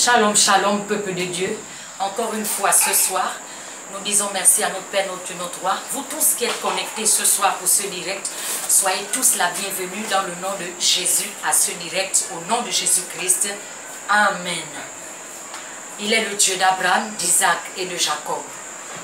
Shalom, shalom, peuple de Dieu. Encore une fois ce soir, nous disons merci à notre Père, notre roi. Vous tous qui êtes connectés ce soir pour ce direct, soyez tous la bienvenue dans le nom de Jésus à ce direct, au nom de Jésus-Christ. Amen. Il est le Dieu d'Abraham, d'Isaac et de Jacob.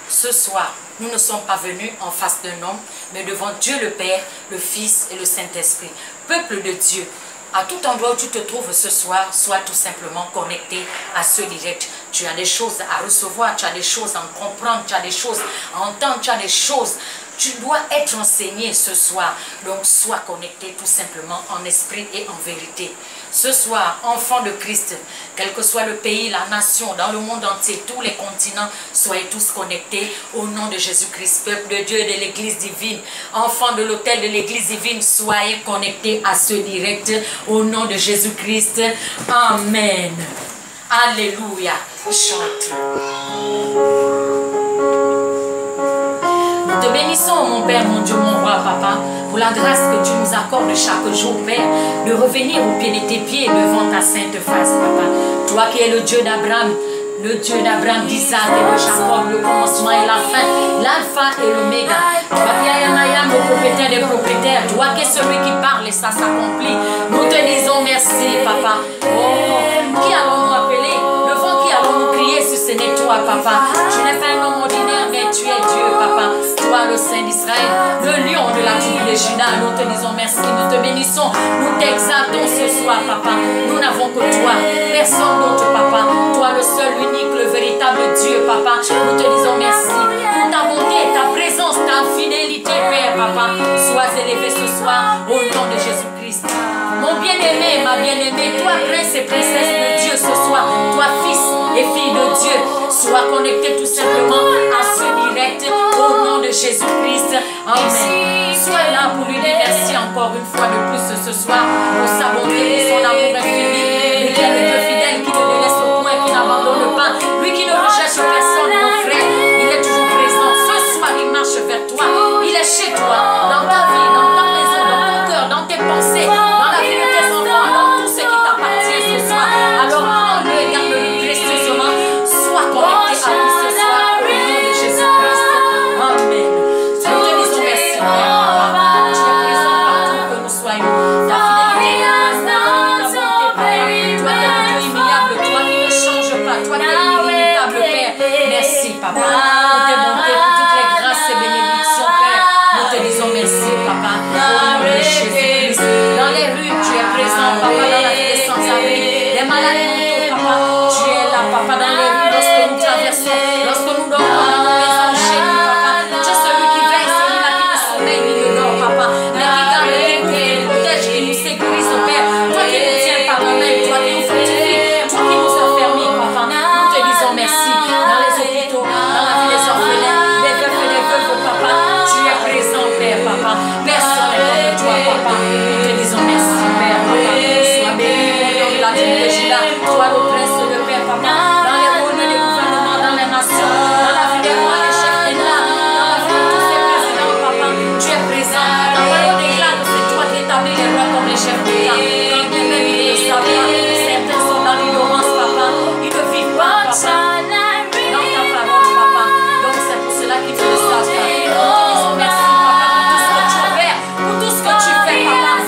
Ce soir, nous ne sommes pas venus en face d'un homme, mais devant Dieu le Père, le Fils et le Saint-Esprit. Peuple de Dieu, à tout endroit où tu te trouves ce soir, sois tout simplement connecté à ce direct. Tu as des choses à recevoir, tu as des choses à comprendre, tu as des choses à entendre, tu as des choses. Tu dois être enseigné ce soir. Donc sois connecté tout simplement en esprit et en vérité. Ce soir, enfants de Christ, quel que soit le pays, la nation, dans le monde entier, tous les continents, soyez tous connectés au nom de Jésus-Christ, peuple de Dieu et de l'église divine. Enfants de l'autel de l'église divine, soyez connectés à ce direct au nom de Jésus-Christ. Amen. Alléluia. Chante. Nous te bénissons, mon Père, mon Dieu, mon roi, Papa, pour la grâce que tu nous accordes chaque jour, Père, de revenir au pied de tes pieds devant ta sainte face, Papa. Toi qui es le Dieu d'Abraham, d'Isaac et de Jacob, le commencement et la fin, l'alpha et l'oméga. Toi qui es Amayam, le propriétaire des propriétaires, toi qui es celui qui parle et ça s'accomplit. Nous te disons merci, Papa. Oh, qui allons-nous appeler? Devant qui allons-nous crier si ce n'est toi, Papa? Tu n'es pas un homme ordinaire, mais tu es Dieu, Papa. Toi, le Saint d'Israël, le lion de la tribu de Juda. Nous te disons merci, nous te bénissons, nous t'exaltons ce soir, Papa. Nous n'avons que toi, personne d'autre, Papa. Toi, le seul, unique, le véritable Dieu, Papa. Nous te disons merci pour ta bonté, ta présence, ta fidélité, Père, Papa. Sois élevé ce soir au nom de Jésus-Christ. Mon bien-aimé, ma bien-aimée, toi, prince et princesse de Dieu ce soir, toi, fils et fille de Dieu, sois connecté tout simplement à ce direct au nom de Jésus-Christ. Amen. Sois là pour lui dire merci encore une fois de plus ce soir pour sa bonté, pour son amour infini. Lui qui est le Dieu fidèle, qui ne délaisse au point, qui n'abandonne pas, lui qui ne rejette personne, mon frère, il est toujours présent. Ce soir, il marche vers toi, il est chez toi, dans ta vie, dans ta maison, dans ton cœur, dans tes pensées, dans la vie de tes enfants, dans tout ce qui t'appartient ce soir. Alors prends-le et garde-le précieusement. Sois connecté à lui ce soir au nom de Jésus-Christ. Amen. Nous te disons merci, Père. Tu es présent partout que nous soyons. Ta fidélité, ta bonté, Papa. Toi qui es le Dieu immuable, toi qui ne changes pas, toi qui es inimitable, Père. Merci, Papa, pour tes bontés, pour toutes les grâces et bénédictions, Père. Nous te disons merci, Papa, au nom de Jésus-Christ. Dans les rues, tu es présent, Papa, dans la vie des sans-abri, les malades mentaux, Papa. Tu es là, Papa, dans les rues, lorsque nous traversons, lorsque nous dormons dans nos maisons chez nous, Papa. Tu es celui qui veille, celui-là qui ne sommeille ni ne dort, Papa, mais qui garde, qui nous protège, qui nous sécurise, Père. Toi qui nous tiens par la main, toi qui nous fortifie, toi qui nous affermis, Papa. Nous te disons merci. Dans les hôpitaux, dans la vie des orphelins, des veufs et des veuves, Papa, tu es présent, Père, Papa. Personne n'est comme toi, Papa. Nous te disons merci, Père, Papa. Sois béni, au nom de la tribu de Juda. Toi, le prince de Père, Papa. Dans les rôles des gouvernements, dans les nations, dans la vie des rois, des chefs d'État, dans la vie de tous ces présidents, Papa, tu es présent. Dans la parole déclare que c'est toi qui établis les rois comme les chefs d'État. Quand bien même ils ne le savent pas, certains sont dans l'ignorance, Papa. Ils ne vivent pas, Papa, dans ta parole, Papa. Donc c'est pour cela qu'ils ne le savent pas. Nous te disons merci, Papa, pour tout ce que tu as fait, pour tout ce que tu fais, Papa.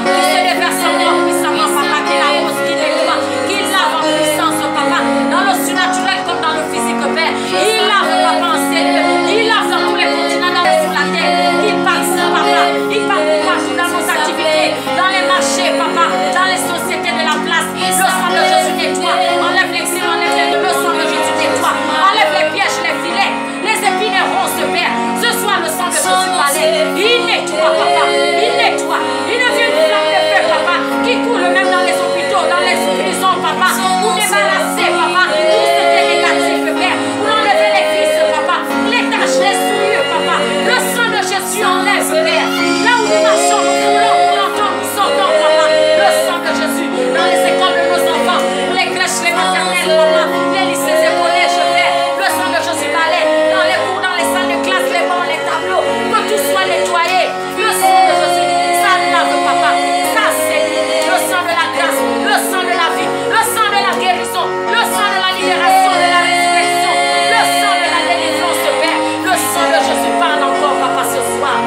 qui se déverse en moi puissamment, papa, qui l'arrose, qui nettoie, qui lave en puissance, papa, dans le surnaturel comme dans le physique, Père. Il lave, papa, en Seigneur. Il lave dans tous les continents, sur la terre. Il passe, papa. Il parcourt partout dans nos activités, dans les marchés, papa, dans les sociétés de la place. Le sang de Jésus nettoie. Enlève l'exil, enlève le sang de Jésus nettoie. Enlève les pièges, les filets, les épines et ronces, Père. Ce soir, le sang de Jésus parlait. Il nettoie, papa. Il nettoie. Il devient une flamme de feu, papa, qui coule même dans les hôpitaux, dans les prisons, papa, pour débarrasser, papa, tout ce qui est négatif, Père, pour enlever les vices, papa, les taches, les souillures, papa. Le sang de Jésus enlève, Père. Là où nous marchons, nous coulons, nous l'entendons, nous sortons, papa. Le sang de Jésus dans les écoles de nos enfants, pour les crèches, les maternelles, papa, les lycées et collèges, Père. Le sang de Jésus balai dans les cours, dans les salles de classe, les bancs, les tableaux, que tout soit nettoyé. Le sang de Jésus, ça lave, papa. Ça c'est le sang de la grâce, le sang de la vie, le sang de la guérison, le sang de la libération, de la résurrection, le sang de la délivrance, Père. Le sang de Jésus parle encore, papa, ce soir.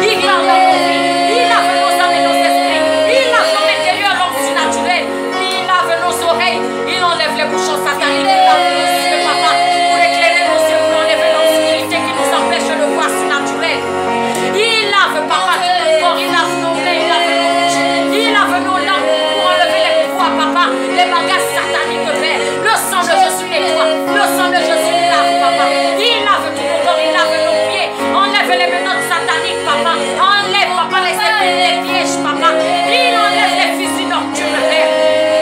Il parle dans nos vies, il lave nos âmes et nos esprits, il lave nos intérieurs, l'homme surnaturel, il lave nos oreilles, il enlève les bouchons sataniques, il lave nos yeux, papa, pour éclairer nos yeux, pour enlever l'obscurité qui nous empêche de voir surnaturel. Il lave, papa, tout notre corps, il lave nos mains, il lave nos bouches, il lave nos langues pour enlever les pouvoirs, papa, les bagages sataniques, Père. Le sang de Jésus nettoie, le sang de Jésus lave, papa. Il lave tout nos corps, il lave nos pieds, enlève les menottes sataniques, papa. Enlève, papa, les épines, les pièges, papa. Il enlève les fusils nocturnes, Père.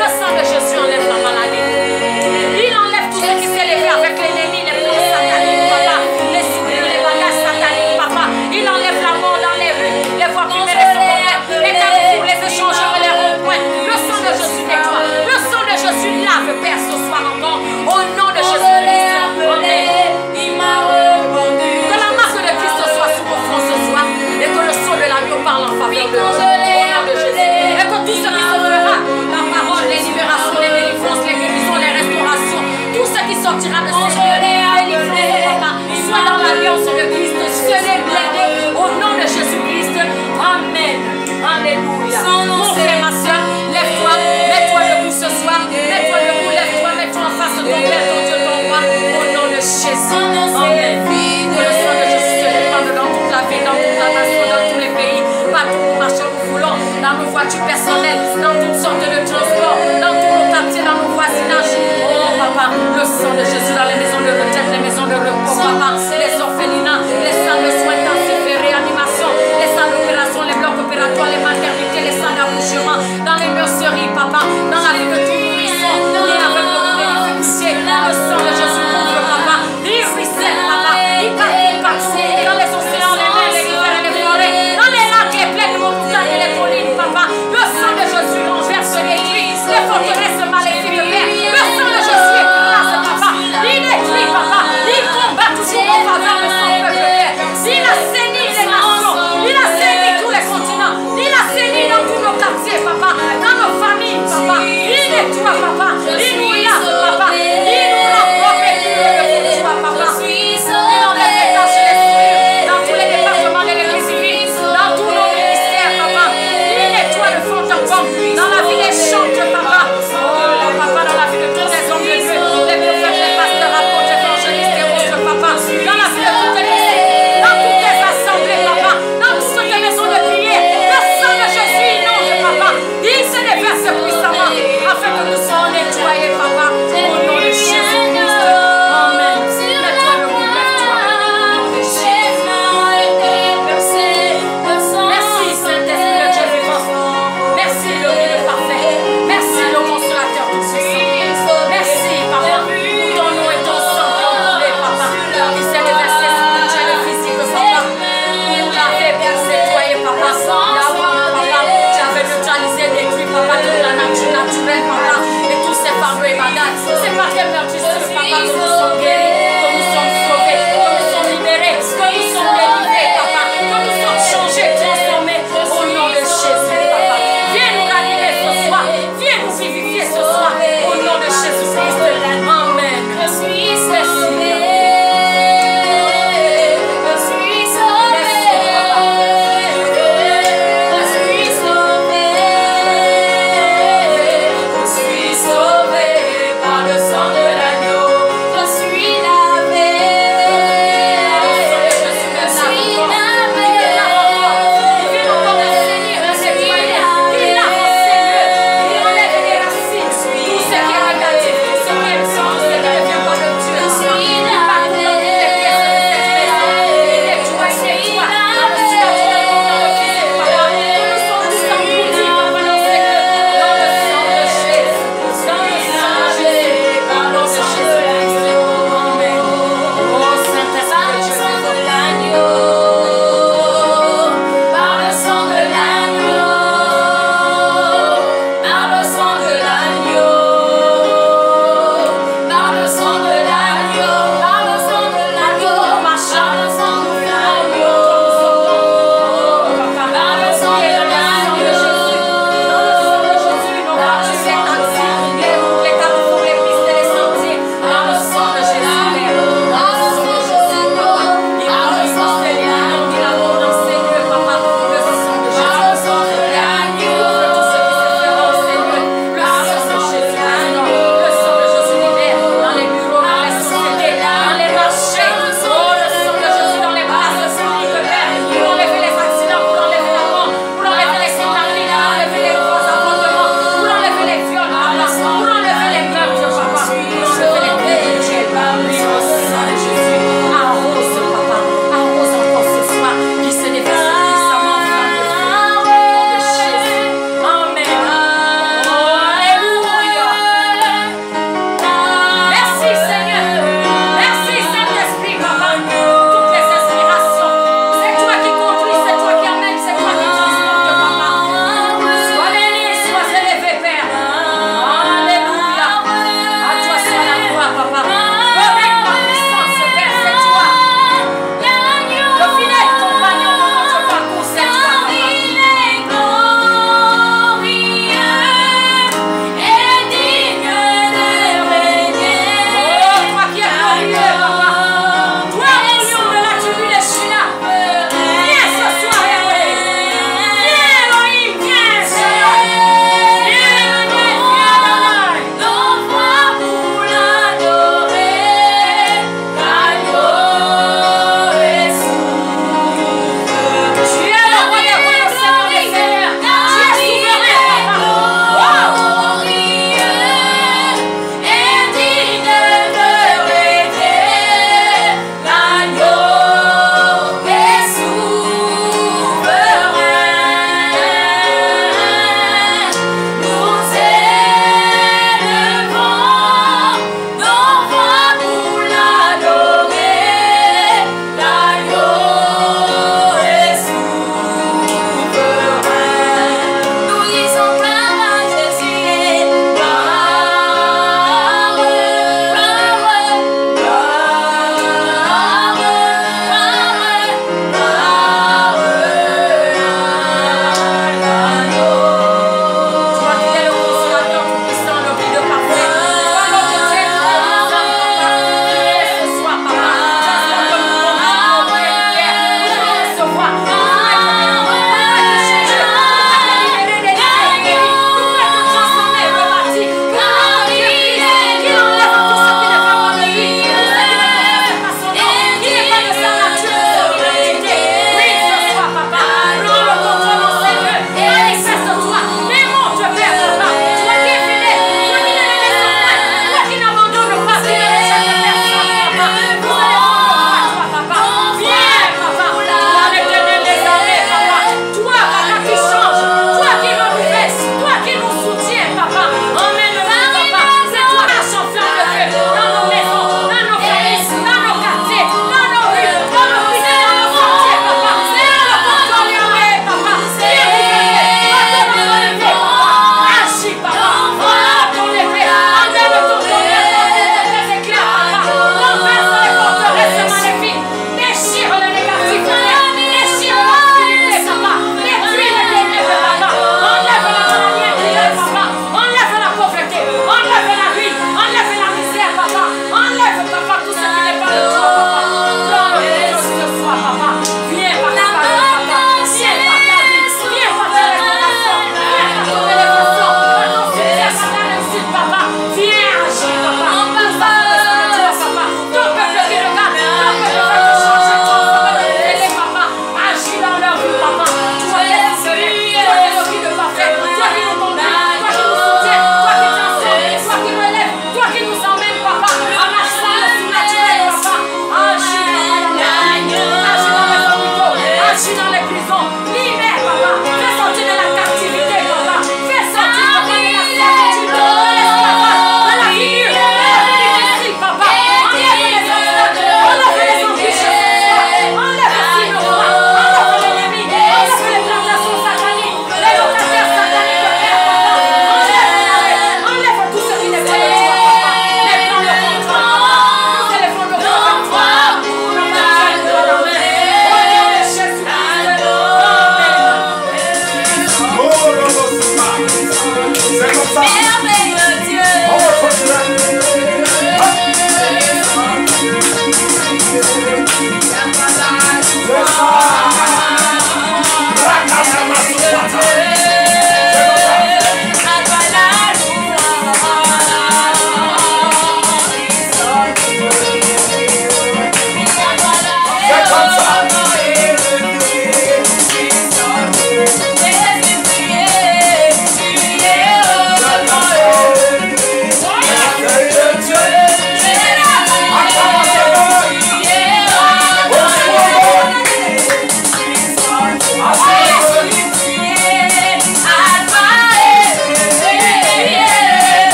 Le sang de Jésus enlève la maladie. Il enlève tout ce qui s'est levé avec l'ennemi, les plans sataniques, papa. Les souillures, les bagages sataniques, papa. Il enlève la mort dans les rues, les voies privées, les secondaires, les carrefours, les échangeurs et les ronds-points. Le sang de Jésus nettoie. Le sang de Jésus lave, Père, ce soir encore. Au nom de Jésus-Christ. Amen. Que la marque de Christ soit sur vos fronts ce soir et que le sang de l'agneau parle en faveur de nous. Au nom de Jésus. Et que tout ce qui se fera, la parole, les libérations, les délivrances, les guérisons, les restaurations, tout ce qui sortira de ces lieux, délivrance, papa, soit dans l'alliance de Christ, célébré au nom de Jésus-Christ. Amen. Alléluia. Mon frère, ma soeur, lève-toi, mets-toi debout ce soir, mets-toi debout, lève-toi, mets-toi en face de ton Père, ton Dieu, ton roi, au nom de Jésus. Amen. Que le sang de Jésus se répande dans toute la ville, dans toute la nation, dans tous les pays, partout où nous marchons, nous voulons, dans nos voitures personnelles, dans toutes sortes de transports, dans tous nos quartiers, dans nos voisinages. Oh papa, le sang de Jésus dans les maisons de retraite, les maisons de repos, papa, les orphelinats, les salles de soins intensifs et réanimation, les salles d'opération, les blocs opératoires, les maternités, les salles d'accouchement, dans les nurseries, papa, dans la vie de tout nourrisson, et avec le bénéficier, le sang de Jésus couvre, papa, il ruisselle, papa, il partout, dans les océans, les mers, les rivers et les forêts, dans les lacs, les plaines, les montagnes et les collines, papa, le sang de Jésus renverse les détruit, les forteresses maléfiques, Père, le sang de Jésus écrase, papa, il détruit, papa, il combat toujours en faveur de son peuple, Père, il assainit les nations, il assainit tous les continents, il assainit dans tous nos quartiers, papa, dans nos familles, papa, il détruit ça. Merveilleux Dieu.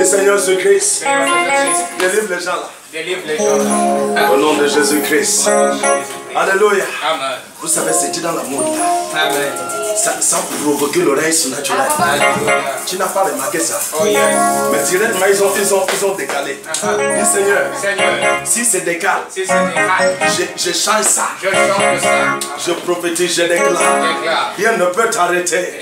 Seigneur Jésus-Christ, délivre les gens là. Délivre les gens là. Au nom de Jésus-Christ. Alléluia. Amen. Vous savez, c'est dit dans la mode là. Amen. Ça provoque l'oreille surnaturelle. Tu n'as pas remarqué ça. Oh yes. Mais directement, ils ont décalé. Dis Seigneur, si c'est décalé, je change ça. Je change ça. Je prophétise, je déclare. Rien ne peut t'arrêter.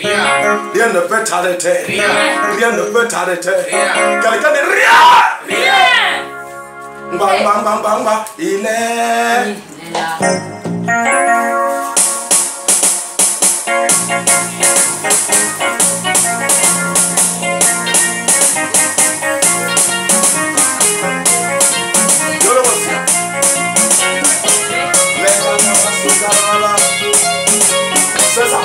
Rien ne peut t'arrêter. Rien ne peut t'arrêter. Quelqu'un dit rien. Rien. Bang, bang, bang, bang, bang. Il est là. C'est ça.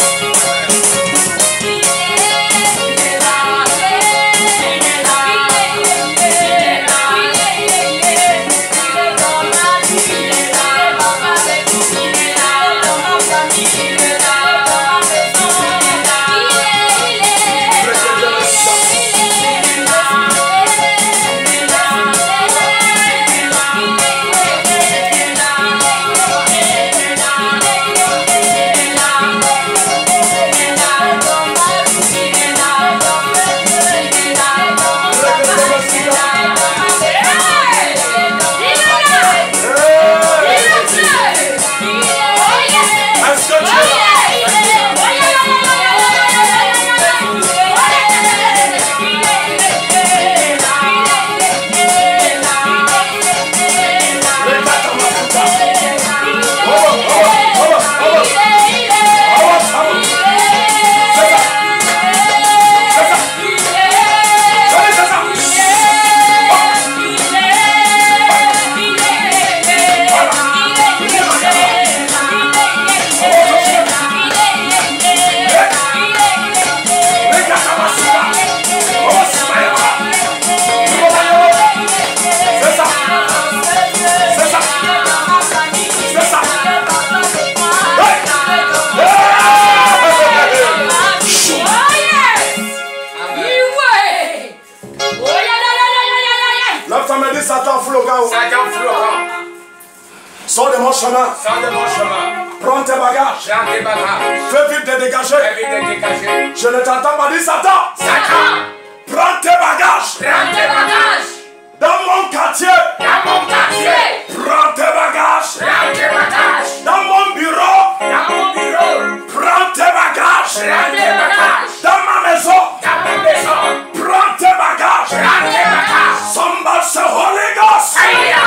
Sors de mon chemin. Sors de mon chemin. Prends tes bagages. Prends tes bagages. Fais vite te dégager. Fais vite te dégager. Je ne t'entends pas dire Satan. Satan. Prends tes bagages. Prends tes bagages. Dans mon quartier. Dans mon quartier. Prends tes bagages. Prends tes bagages. Dans mon bureau. Dans mon bureau. Prends tes bagages. Prends tes bagages. Dans ma maison. Dans ma maison. Prends tes bagages. Prends tes bagages. Somebody say Holy Ghost. Fire.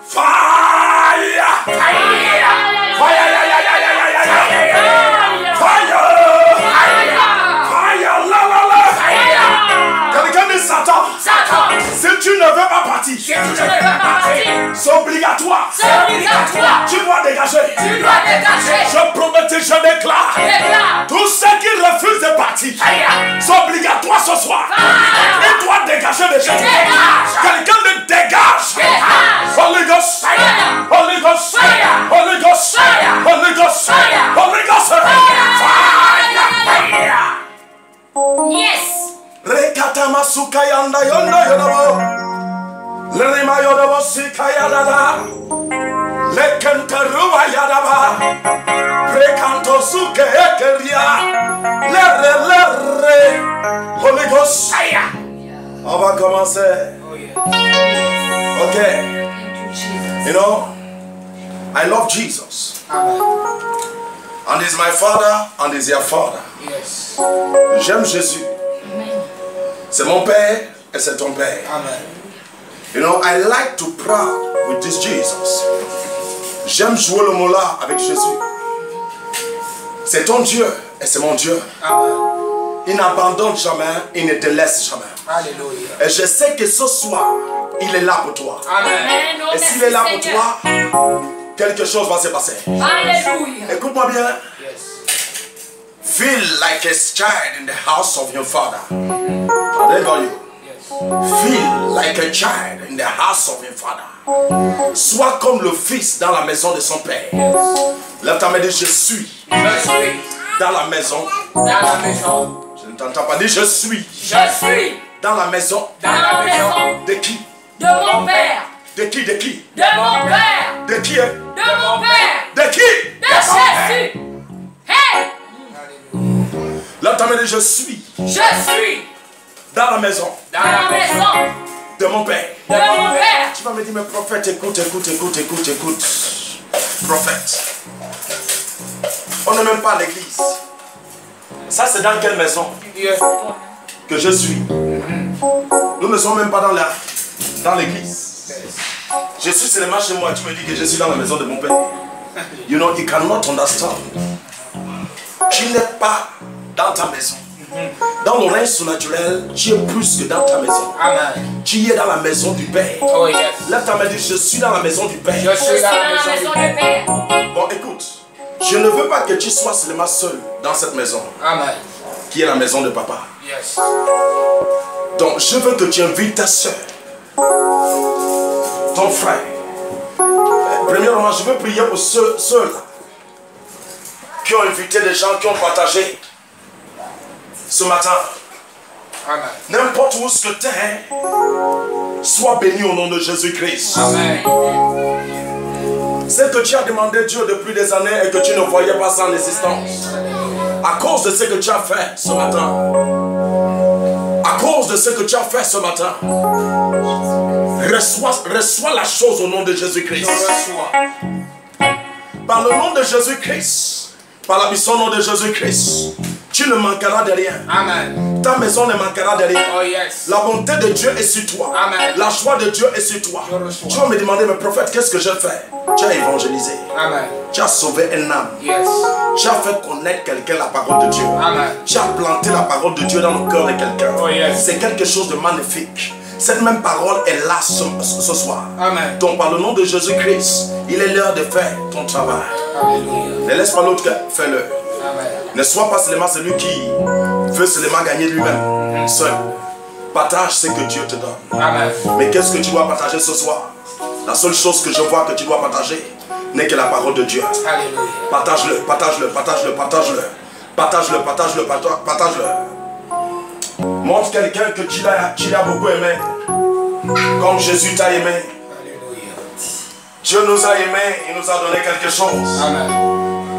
Fire. Fire. Fire. Fire. La la la. Fire. Quelqu'un dit Satan. Satan. tu ne veux pas partir, Si tu ne veux pas partir, c'est obligatoire. c'est obligatoire. Tu dois dégager. Tu dois dégager. Je promets, je déclare. Déclare. Tous ceux qui refusent de partir, Aïe. c'est obligatoire ce soir. Ils doivent dégager des gens. Dégage. Quelqu'un me dégage. Dégage. Holy Ghost. Fire. Holy Ghost. Fire. Holy Ghost. Fire. Holy Ghost. Fire. Holy Ghost. Fire. Yes. Rekatama sukayanda yondo yodobo. Lerima yodobo sikayadada. Lekenteruwa yadaba. Rekanto suke ekeria. Lere. Holy Ghost. Fire. On va commencer. Oh yeah. Ok. Thank you, Jesus. You know, I love Jesus. Amen. And he's my father and he's your father. Yes. J'aime Jésus. Amen. C'est mon père et c'est ton père. Amen. You know, I like to proud with this Jesus. J'aime jouer le mola avec Jésus. C'est ton Dieu et c'est mon Dieu. Amen. Il n'abandonne jamais, il ne te laisse jamais. Alléluia. Et je sais que ce soir, il est là pour toi. Amen. Amen. Oh, Et s'il est là pour merci, Seigneur. toi, quelque chose va se passer. Alléluia. Écoute-moi bien. Yes. Feel like a child in the house of your father. There go you. Yes. Feel like a child in the house of your father. Sois comme le fils dans la maison de son père. Lève ta main et dis je suis Je suis dans la maison. dans la maison. Je ne t'entends pas dire je suis Je suis dans la maison. dans la maison De qui? De mon Père. De qui? De qui? De mon Père. De qui? Hein? De mon Père. De qui? De Jésus. Hey. Lève ta main et dis je suis Je suis dans la maison dans dans la maison de mon père. de mon Père. Tu vas me dire mais prophète écoute. Prophète. On n'est même pas à l'église. Ça c'est dans quelle maison Yes. que je suis? Nous ne sommes même pas dans l'église. Je suis seulement chez moi. Tu me dis que je suis dans la maison de mon père. You know, you cannot understand. Tu n'es pas dans ta maison. Dans le règne surnaturel, tu es plus que dans ta maison. Amen. Tu es dans la maison du Père. Oh yes. Lève ta main et dis je suis dans la maison du Père. Je Je suis suis dans dans la la maison maison. du Père. Bon, écoute. Je ne veux pas que tu sois seulement seul dans cette maison, Amen. qui est la maison de papa. Yes. Donc, je veux que tu invites ta soeur, ton frère. Premièrement, je veux prier pour ceux-là qui ont invité des gens, qui ont partagé ce matin. Amen. N'importe où ce que tu es, sois béni au nom de Jésus-Christ. Amen. C'est que tu as demandé Dieu depuis des années et que tu ne voyais pas son existence. À cause de ce que tu as fait ce matin. À cause de ce que tu as fait ce matin. Reçois la chose au nom de Jésus-Christ. Par le nom de Jésus-Christ, par la puissance au nom de Jésus-Christ, tu ne manqueras de rien. Amen. Ta maison ne manquera de rien. Oh yes. La bonté de Dieu est sur toi. Amen. La joie de Dieu est sur toi. Je reçois. Tu vas me demander, mais prophète, qu'est-ce que j'ai fait? Tu as évangélisé. Amen. Tu as sauvé un âme. Yes. Tu as fait connaître quelqu'un la parole de Dieu. Amen. Tu as planté la parole de Dieu dans le cœur de quelqu'un. Oh, yes. C'est quelque chose de magnifique. Cette même parole est là ce soir. Amen. Donc par le nom de Jésus-Christ, il est l'heure de faire ton travail. Alléluia. Ne laisse pas l'autre, fais-le. Amen. Ne sois pas seulement celui qui veut seulement gagner lui-même. Seul. Partage ce que Dieu te donne. Amen. Mais qu'est-ce que tu dois partager ce soir? La seule chose que je vois que tu dois partager n'est que la parole de Dieu. Alléluia. Partage-le, partage-le, partage-le, partage-le. Partage-le, partage-le, partage-le. Montre quelqu'un que tu l'as beaucoup aimé. Comme Jésus t'a aimé. Alléluia. Dieu nous a aimés, il nous a donné quelque chose. Amen.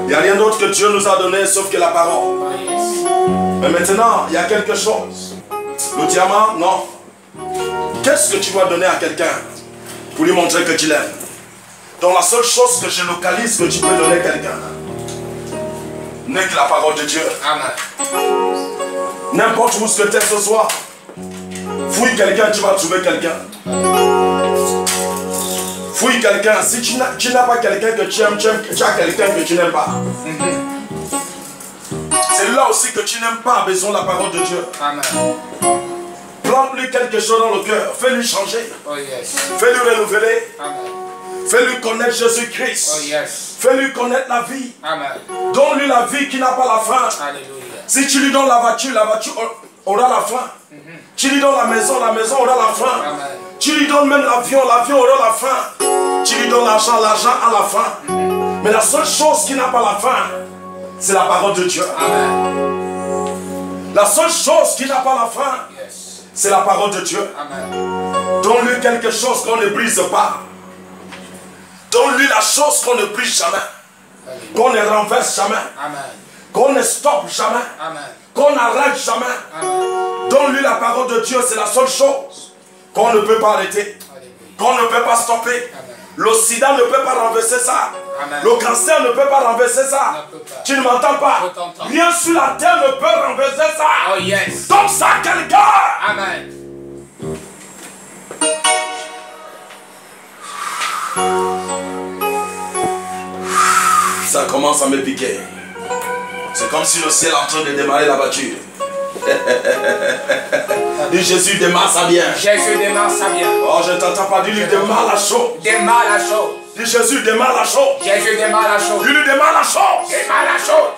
Il n'y a rien d'autre que Dieu nous a donné sauf que la parole. Oh yes. Mais maintenant, il y a quelque chose. Le diamant, non. Qu'est-ce que tu dois donner à quelqu'un pour lui montrer que tu l'aimes? Donc la seule chose que je localise que tu peux donner à quelqu'un n'est que la parole de Dieu. Amen. N'importe où ce que tu es ce soir, fouille quelqu'un, tu vas trouver quelqu'un. Fouille quelqu'un. Si tu n'as pas quelqu'un que tu aimes, tu as quelqu'un que tu n'aimes pas. C'est là aussi que tu n'aimes pas, besoin de la parole de Dieu. Amen. Plante-lui quelque chose dans le cœur. Fais-lui changer. Oh yes. Fais-lui renouveler. Amen. Fais-lui connaître Jésus-Christ. Oh yes. Fais-lui connaître la vie. Amen. Donne-lui la vie qui n'a pas la fin. Alléluia. Si tu lui donnes la voiture aura la fin. Tu lui donnes la maison aura la fin. Amen. Tu lui donnes même l'avion aura la fin. Tu lui donnes l'argent a la fin. Mais la seule chose qui n'a pas la fin, c'est la parole de Dieu. Amen. La seule chose qui n'a pas la fin, Yes. c'est la parole de Dieu. Amen. Donne-lui quelque chose qu'on ne brise pas. Donne-lui la chose qu'on ne brise jamais. Qu'on ne renverse jamais. Amen. Qu'on ne stoppe jamais. Amen. Qu'on n'arrête jamais. Amen. Donne-lui la parole de Dieu, c'est la seule chose qu'on ne peut pas arrêter. Alléluia. Qu'on ne peut pas stopper. Amen. Le sida ne peut pas renverser ça. Amen. Le cancer ne peut pas renverser ça. Ne peut pas. Tu ne m'entends pas? Je t'entends. Rien sur la terre ne peut renverser ça. Oh yes. Donc ça à quelqu'un. Amen. Ça commence à me piquer. C'est comme si le ciel est en train de démarrer la voiture. Dis Jésus démarre ça bien. Jésus démarre ça bien. Oh, je ne t'entends pas. Dis-lui démarre la chose. Démarre la chose. Dis Jésus démarre la chose. Jésus démarre la chose. Dis-lui démarre la chose. Démarre la chose.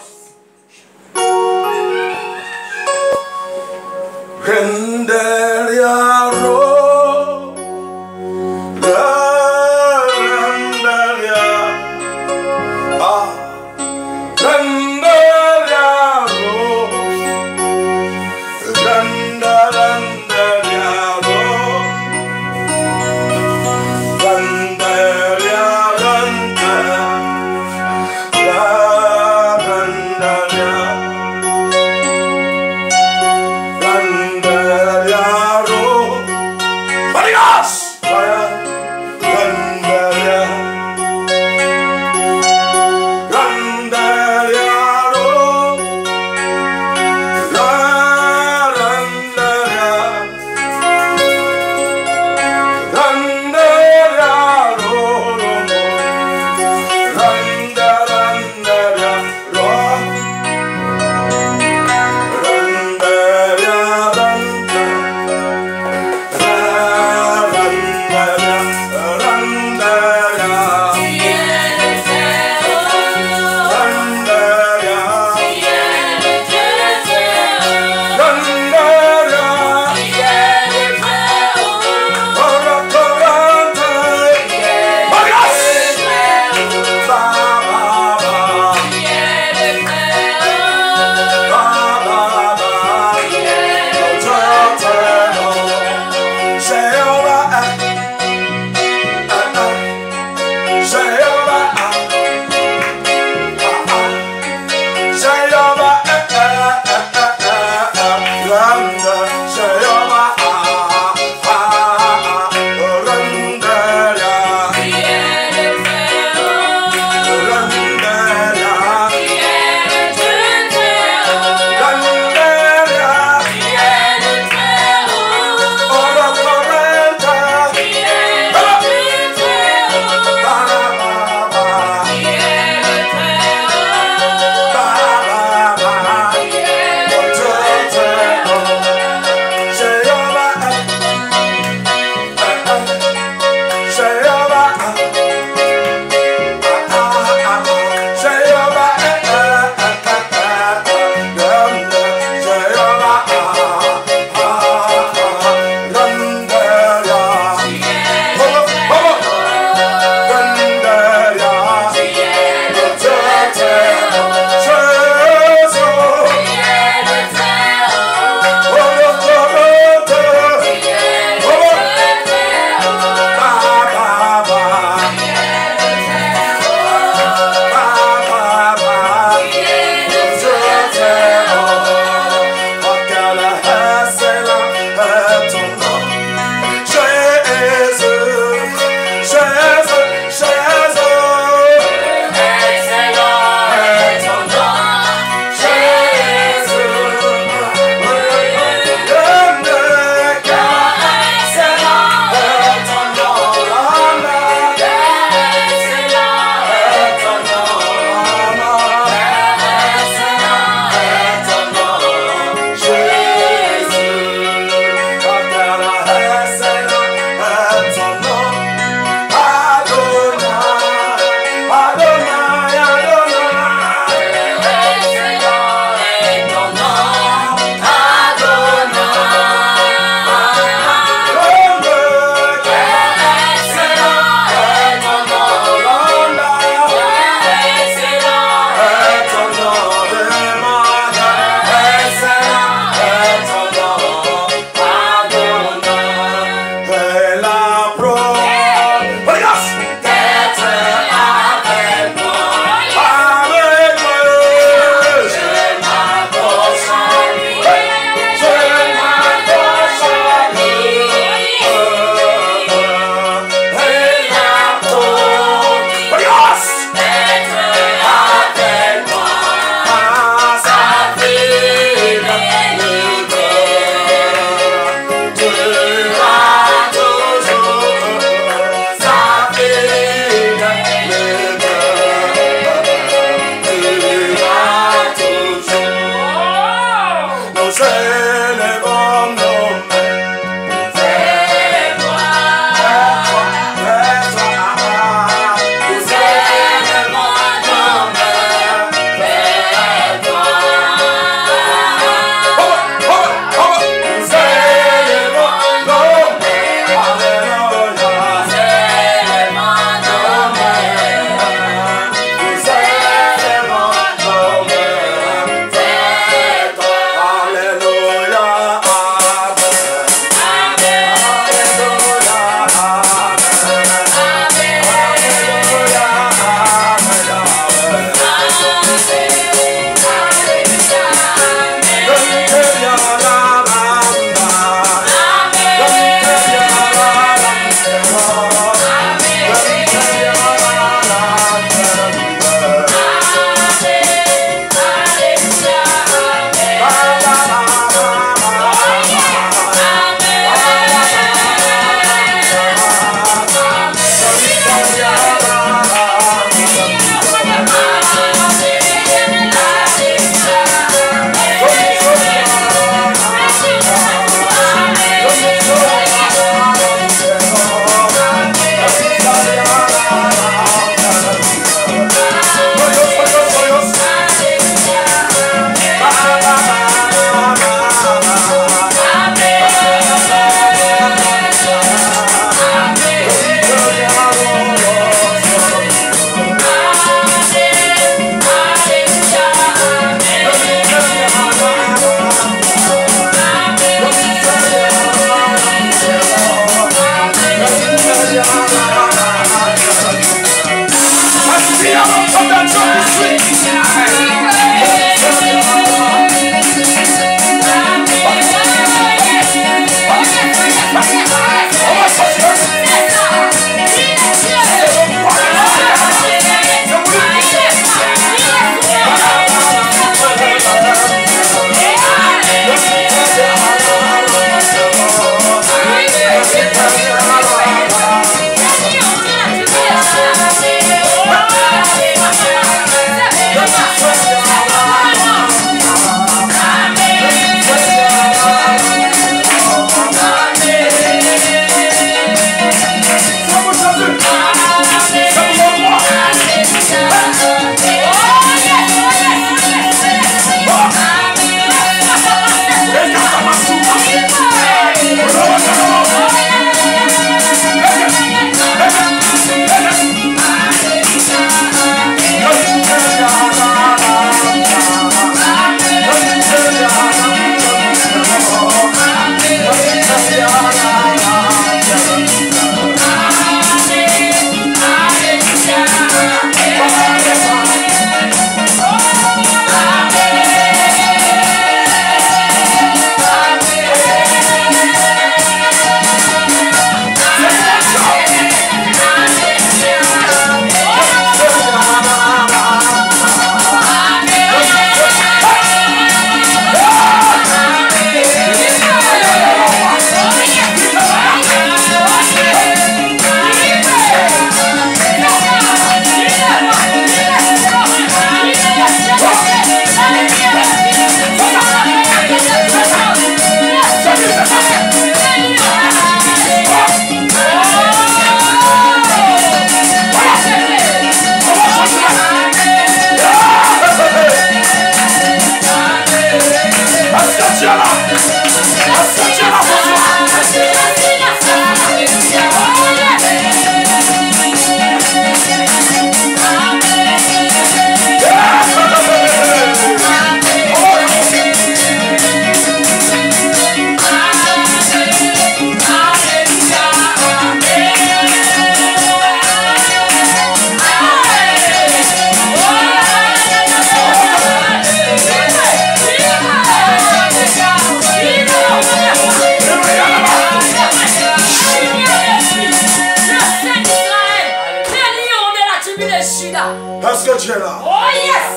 Est-ce que tu es là? Oh yes.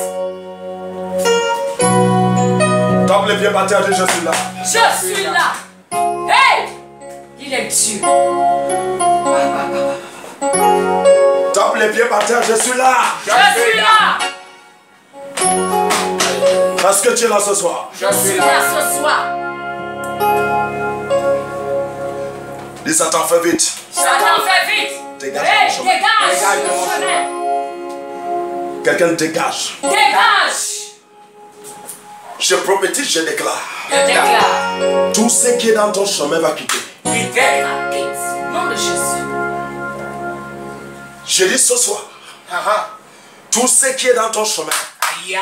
Tape les pieds par terre, dis je suis là. Je suis là. Hey! Il est Dieu. Tape les pieds par terre, je suis là. Je suis là. Est-ce que tu es là ce soir? Je suis là ce soir. Dis Satan, fais vite. Satan, fais vite. Dégage Hey, mon chemin. dégage mon chemin. Quelqu'un dégage. Dégage. Je prophétise, je déclare. Je déclare. Tout ce qui est dans ton chemin va quitter. Quitte. Nom de Jésus. Je dis ce soir, tout ce qui est dans ton chemin Aïe.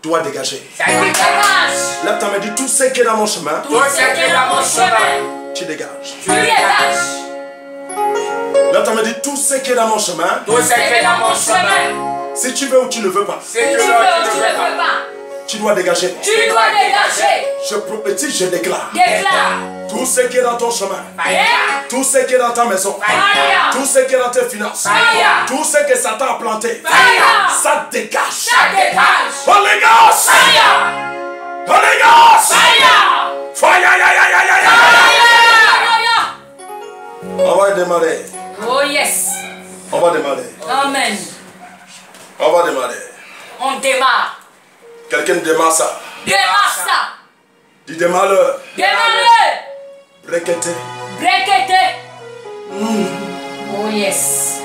doit dégager. Ça dégage. Dégage. Lève ta main, dis tout ce qui est dans mon chemin, Tout ce qui est dans mon chemin. tu dégages. Tu dégages. Lève ta main, dis tout ce qui est dans mon chemin, Tout ce qui est dans mon chemin. si tu veux ou tu ne veux pas, Si Tu tu veux ou tu veux, tu ne ne veux veux pas. pas. tu dois dégager. Tu dois dégager. Je prophétise, je déclare. Déclare. Tout ce qui est dans ton chemin, Aïe. tout ce qui est dans ta maison, Fire. tout ce qui est dans tes finances, Fire. tout ce que Satan a planté, Fire. ça dégage. Ça dégage. Holy Ghost! Fire. Holy Ghost! Fire. Fire! Aïe, aïe, aïe, aïe, aïe, aïe. On va démarrer. Oh yes. On va démarrer. Amen. On va démarrer. On démarre. Quelqu'un démarre ça. Démarre ça. Dis démarre-le. Démarre. Breakete. Breakete. Oh yes.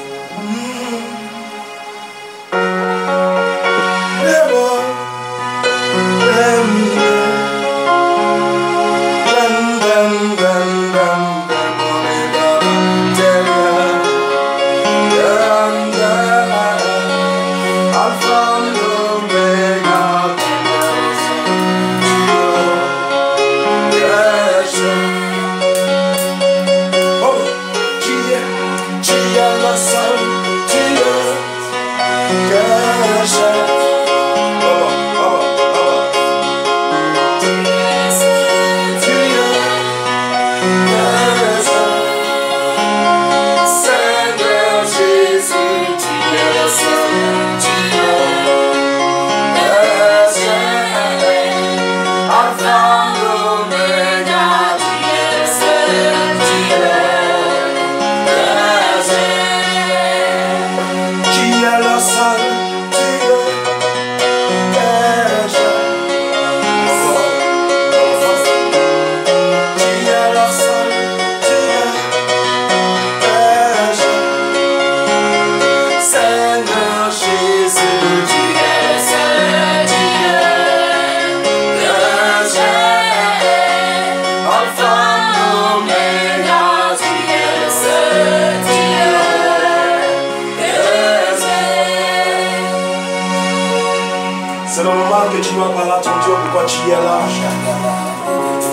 C'est le moment que tu dois parler à ton Dieu pourquoi tu es là.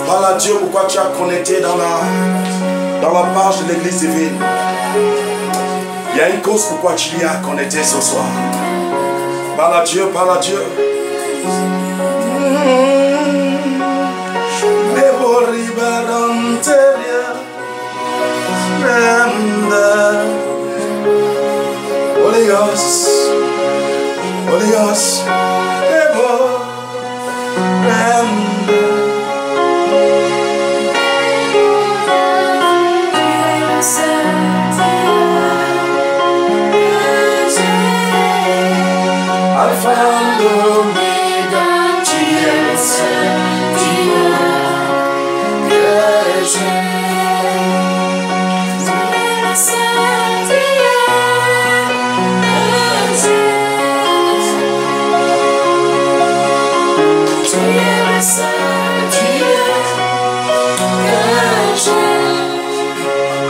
Parle à Dieu pourquoi tu as connecté dans la page de l'église divine. Il y a une cause pourquoi tu y as connecté ce soir. Parle à Dieu, parle à Dieu. Holy Ghost, Holy Ghost. Alpha and Omega, tu es le seul Dieu que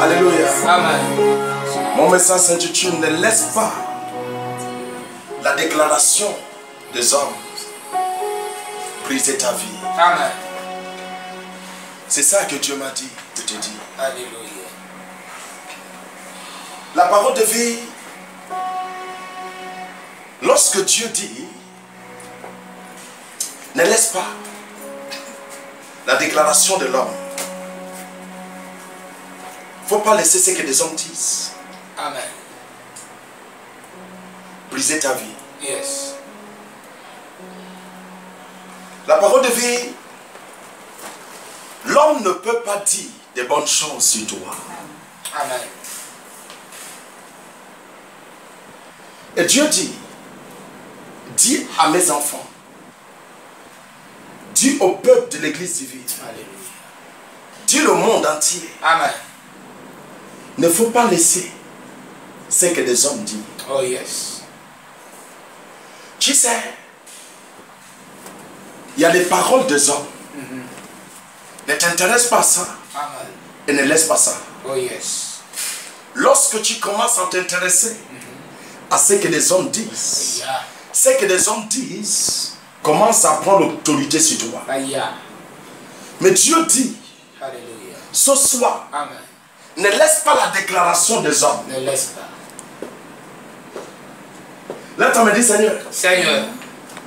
Alléluia. Amen. Mon message s'intitule « Ne laisse pas la déclaration des hommes briser ta vie. » Amen. C'est ça que Dieu m'a dit de te dire. Alléluia. La parole de vie, lorsque Dieu dit, ne laisse pas la déclaration de l'homme. Il ne faut pas laisser ce que des hommes disent Amen. briser ta vie. Yes. La parole de vie, l'homme ne peut pas dire des bonnes choses sur toi. Amen. Et Dieu dit, dis à mes enfants, dis au peuple de l'église divine, Alléluia. dis le monde entier, Amen. ne faut pas laisser ce que des hommes disent. Oh yes. Tu sais, il y a les paroles des hommes. Ne t'intéresse pas à ça Amen. et ne laisse pas ça. Oh yes. Lorsque tu commences à t'intéresser à ce que les hommes disent, Yeah. ce que les hommes disent commence à prendre l'autorité sur toi. Yeah. Mais Dieu dit, Alléluia. ce soir, Amen. ne laisse pas la déclaration des hommes. Ne laisse pas. Là, tu me dis, Seigneur, Seigneur,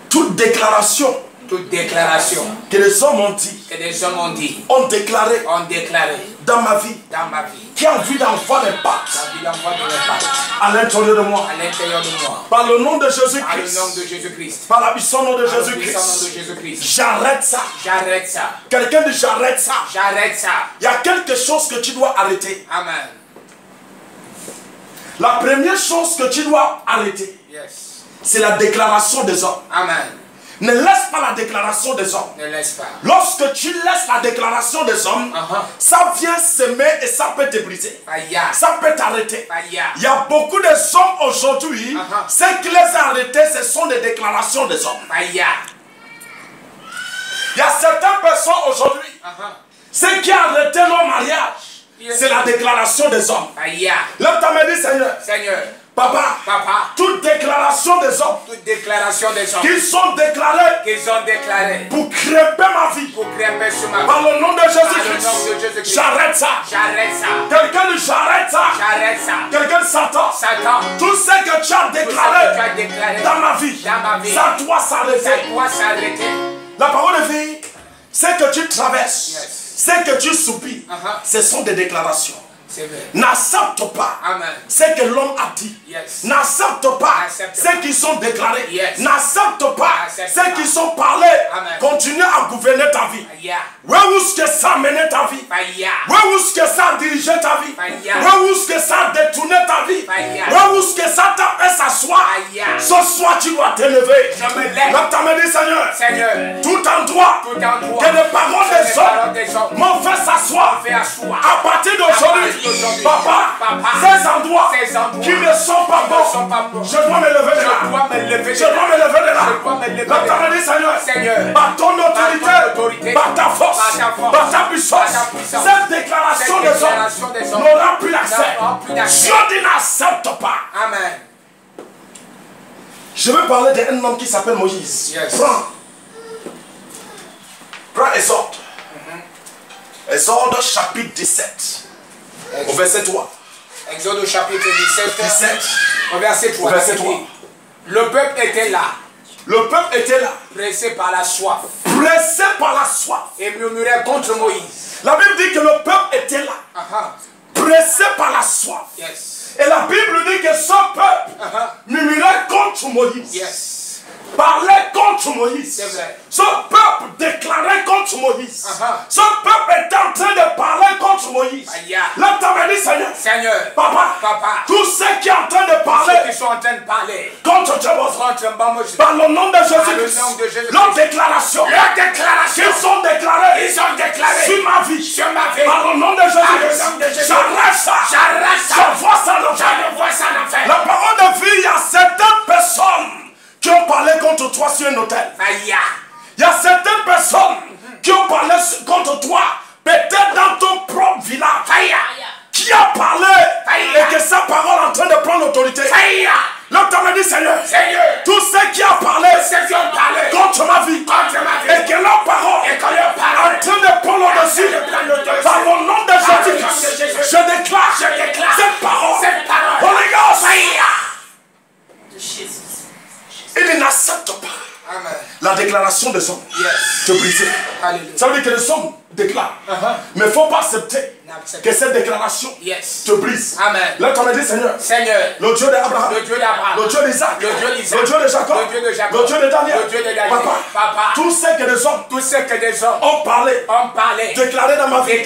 toute déclaration toute déclaration que les hommes ont dit, que des hommes ont dit, ont déclaré ont déclaré dans ma vie, dans ma vie, qui a envie d'envoyer les pattes la vie d'envoi de l'impact à l'intérieur de moi, à l'intérieur de moi. par le nom de Par le nom Jésus-Christ, de Jésus-Christ. par la puissance nom de Par le puissant nom de Jésus-Christ, Jésus-Christ. j'arrête ça. J'arrête ça. Quelqu'un dit j'arrête ça. J'arrête ça. Il y a quelque chose que tu dois arrêter. Amen. La première chose que tu dois arrêter, Yes. c'est la déclaration des hommes. Amen. Ne laisse pas la déclaration des hommes. Ne laisse pas. Lorsque tu laisses la déclaration des hommes, ça vient s'aimer et ça peut te briser. Aïe. Ça peut t'arrêter. Aïe. Il y a beaucoup de hommes aujourd'hui, ce qui les a arrêtés, ce sont des déclarations des hommes. Aïe. Il y a certaines personnes aujourd'hui, ce qui a arrêté leur mariage, c'est la déclaration des hommes. Aïe. Là, tu m'as dit, Seigneur, Seigneur, papa, Papa, toute déclaration des hommes toute déclaration des hommes qui sont déclarés qu'ils ont déclaré pour crêper ma vie, pour grimper sur ma par vie, le nom de par le nom de Jésus-Christ, Jésus-Christ, j'arrête ça. j'arrête ça. Quelqu'un dit j'arrête ça. J'arrête ça. Quelqu'un dit Satan. Satan, Tout ce que tu as tout ce que tu déclaré as déclaré dans ma vie, dans ma vie, ça doit ça s'arrêter. doit s'arrêter. La parole de vie, ce que tu traverses, Yes. ce que tu subis, ce sont des déclarations. C'est vrai. N'accepte pas Amen. ce que l'homme a dit. Yes. N'accepte pas N'accepte ce qu'ils sont déclarés. Yes. N'accepte pas N'accepte ce pas. qu'ils sont parlés. Amen. Continue à gouverner ta vie. Aïe. Où est-ce que ça a mené ta vie? Aïe. Où est-ce que ça a dirigé ta vie? Aïe. Où est-ce que ça a détourné ta vie? Aïe. Où est-ce que ça t'a fait s'asseoir? Aïe. Ce soir, tu dois te lever. Je me lève. Là, tu m'as dit, Seigneur, Seigneur, tout endroit tout endroit que les paroles que les des paroles hommes des hommes m'ont fait s'asseoir. fait asseoir. À partir À partir d'aujourd'hui, d'aujourd'hui, papa, Papa, ces endroits ces endroits qui ne sont pas qui ne sont pas bons, bons, je dois me lever de je là. dois me lever de Je là. dois me lever de là. Je dois me lever Là, de tu m'as là. dit, Seigneur, Seigneur, par ton autorité, par ta force, par ta puissance, cette déclaration des hommes n'aura plus d'accès. n'aura plus d'accès. Je dis, n'accepte pas. Amen. Je veux parler d'un homme qui s'appelle Moïse. Yes. Prends Exode. Exode chapitre 17. Au verset 3. Exode au chapitre 17. 17. Au verset 3. Au verset 3. Le peuple était là, Le peuple était là, pressé par la soif, pressé par la soif. et murmurait contre Moïse. La Bible dit que le peuple était là, pressé par la soif. Yes. Et la Bible dit que ce peuple murmurait contre Moïse. Yes. Parlait contre Moïse. C'est vrai. Ce peuple déclarait contre Moïse. Ce peuple était en train de parler contre Moïse. Aïe. Là, tu m'as dit, Seigneur, Seigneur, papa, Papa, tous ceux qui sont en train de ceux parler qui sont en train de parler contre Jéhovah, contre Moïse, par le nom de Jésus-Christ, nom de Jésus-Christ, leur déclaration, qu'ils sont déclarés, sur ma vie, sur ma vie, par le nom de par le nom de Jésus-Christ, Jésus. j'arrête ça, J'arrête ça. je vois ça dans Je vois ça en enfer. la parole de vie. Il y a certaines personnes qui ont parlé contre toi sur un hôtel. Aïe. Il y a certaines personnes qui ont parlé contre toi, peut-être dans ton propre village, Aïe. qui a parlé et que sa parole est en train de prendre l'autorité. Aïe. Là, tu m'as dit, Seigneur, Seigneur, tous ceux qui ont parlé ceux qui ont parlé contre ma vie, contre ma vie, et que leur parole et que leur parole est en train de prendre le-dessus, par le nom de Jésus, je déclare cette parole. Holy Ghost, il n'accepte pas Amen. la déclaration des hommes Yes. de briser. Alléluia. Ça veut dire que les hommes déclarent. Mais il ne faut pas accepter Que cette déclaration Yes. te brise. Amen. Là, on a dit, Seigneur, Seigneur, le Dieu d'Abraham, le Dieu d'Abraham, le Dieu d'Isaac, le Dieu d'Isaac, le Dieu de Jacob, le Dieu de Jacob, le Dieu de Daniel, le Dieu de Daniel, Papa, tout ce que les hommes, tout ce que des hommes ont parlé, déclaré dans ma vie,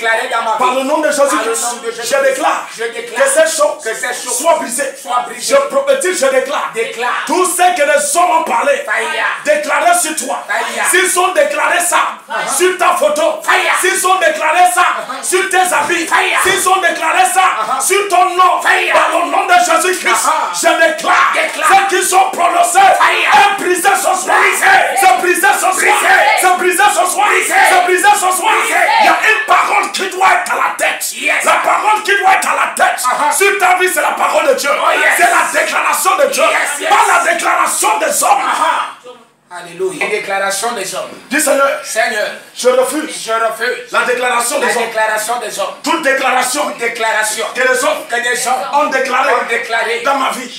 par le nom de Jésus-Christ, je déclare que ces choses soient brisées. Je prophétise, je déclare, tout ce que les hommes ont parlé, déclaré sur toi, s'ils ont déclaré ça sur ta photo, s'ils ont déclaré ça sur tes habits, s'ils ont déclaré ça sur ton nom, par le nom de Jésus-Christ, je déclare ce qu'ils ont prononcé est brisé ce soir, c'est brisé ce soir, c'est brisé ce soir, c'est brisé ce soir. Il y a une parole qui doit être à la tête. La parole qui doit être à la tête sur ta vie, c'est la parole de Dieu. C'est la déclaration de Dieu, pas la déclaration des hommes. Alléluia. La déclaration des hommes. Dis Seigneur, je refuse la déclaration des hommes. Toute déclaration que les hommes ont déclaré dans ma vie,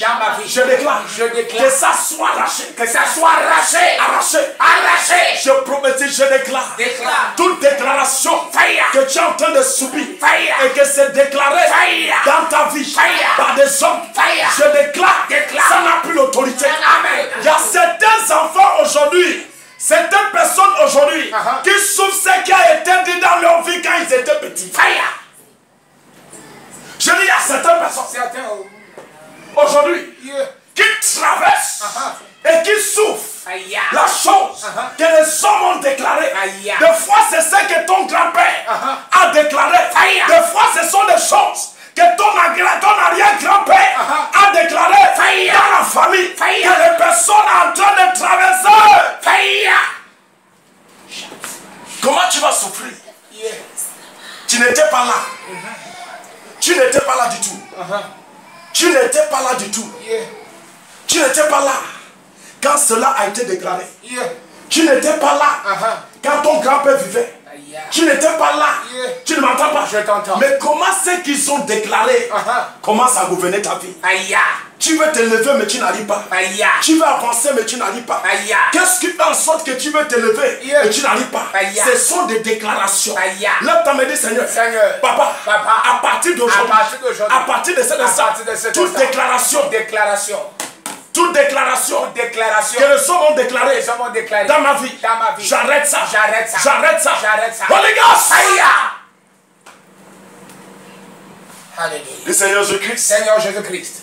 je déclare que ça soit arraché. Je prophétise, je déclare toute déclaration que tu es en train de subir et que c'est déclaré dans ta vie par des hommes. Je déclare, ça n'a plus l'autorité. Il y a certains enfants aujourd'hui, certaines personnes aujourd'hui qui souffrent ce qui a été dit dans leur vie quand ils étaient petits. Je dis, il y a certaines personnes aujourd'hui qui traversent et qui souffrent la chose que les hommes ont déclarée. Des fois, c'est ce que ton grand-père a déclaré. Des fois, ce sont des choses que ton arrière-grand-père a déclaré dans la famille, que les personnes sont en train de traverser. Comment tu vas souffrir? Tu n'étais pas là. Tu n'étais pas là du tout. Tu n'étais pas là du tout. Tu n'étais pas là quand cela a été déclaré. Tu n'étais pas là quand ton grand-père vivait. Tu n'étais pas là. Tu ne m'entends pas. Je t'entends. Mais comment c'est qu'ils ont déclaré commence à gouverner ta vie? Tu veux te lever mais tu n'arrives pas. Tu veux avancer mais tu n'arrives pas. Qu'est-ce qui fait en sorte que tu veux te lever et tu n'arrives pas? Ce sont des déclarations. Là tu me dit Seigneur, Papa, à partir d'aujourd'hui, à partir de cet instant, toute déclaration que les hommes ont déclaré dans ma vie, j'arrête ça. Holy Ghost! Alléluia. Le Seigneur Jésus-Christ, Seigneur Jésus-Christ,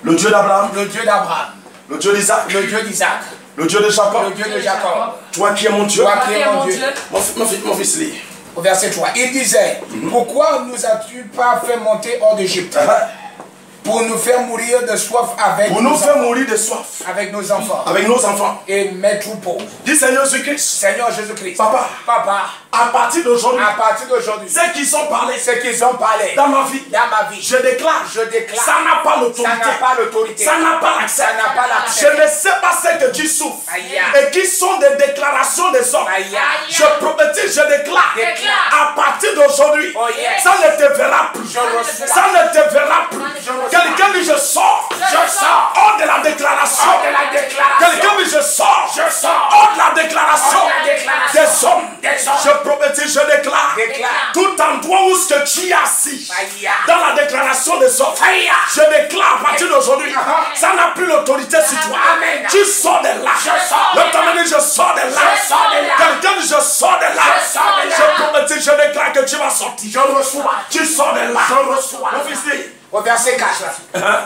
le Dieu d'Abraham, le Dieu d'Abraham, le Dieu d'Isaac, le Dieu d'Isaac, le Dieu de Jacob, le Dieu de Jacob, toi qui es mon Dieu, toi qui es mon Dieu. Mon fils lit. Au verset 3, il disait, pourquoi nous as-tu pas fait monter hors d'Égypte pour nous faire mourir de soif avec Pour nous faire mourir de soif avec nos enfants avec nos enfants et mes troupeaux. Dis Seigneur Jésus-Christ, Seigneur Jésus-Christ, Papa, à partir d'aujourd'hui, ceux qui ont parlé dans ma vie, je déclare, ça n'a pas l'autorité, ça n'a pas l'accès. Je ne sais pas ce que tu souffres et qui sont des déclarations des hommes. Je prophétise, je déclare, à partir d'aujourd'hui, ça ne te verra plus. Ça ne te verra plus. Quelqu'un dit je sors hors de la déclaration. Quelqu'un dit je sors hors de la déclaration des hommes. Je prophétise, je déclare, tout endroit où ce que tu es assis dans la déclaration des hommes, je déclare à partir d'aujourd'hui, ça n'a plus l'autorité sur toi. Tu sors de là. Le temps dit je sors de là. Quelqu'un dit je sors de là. Je prophétise, je déclare que tu vas sortir. Tu sors de là. Mon fils dit, au verset 4,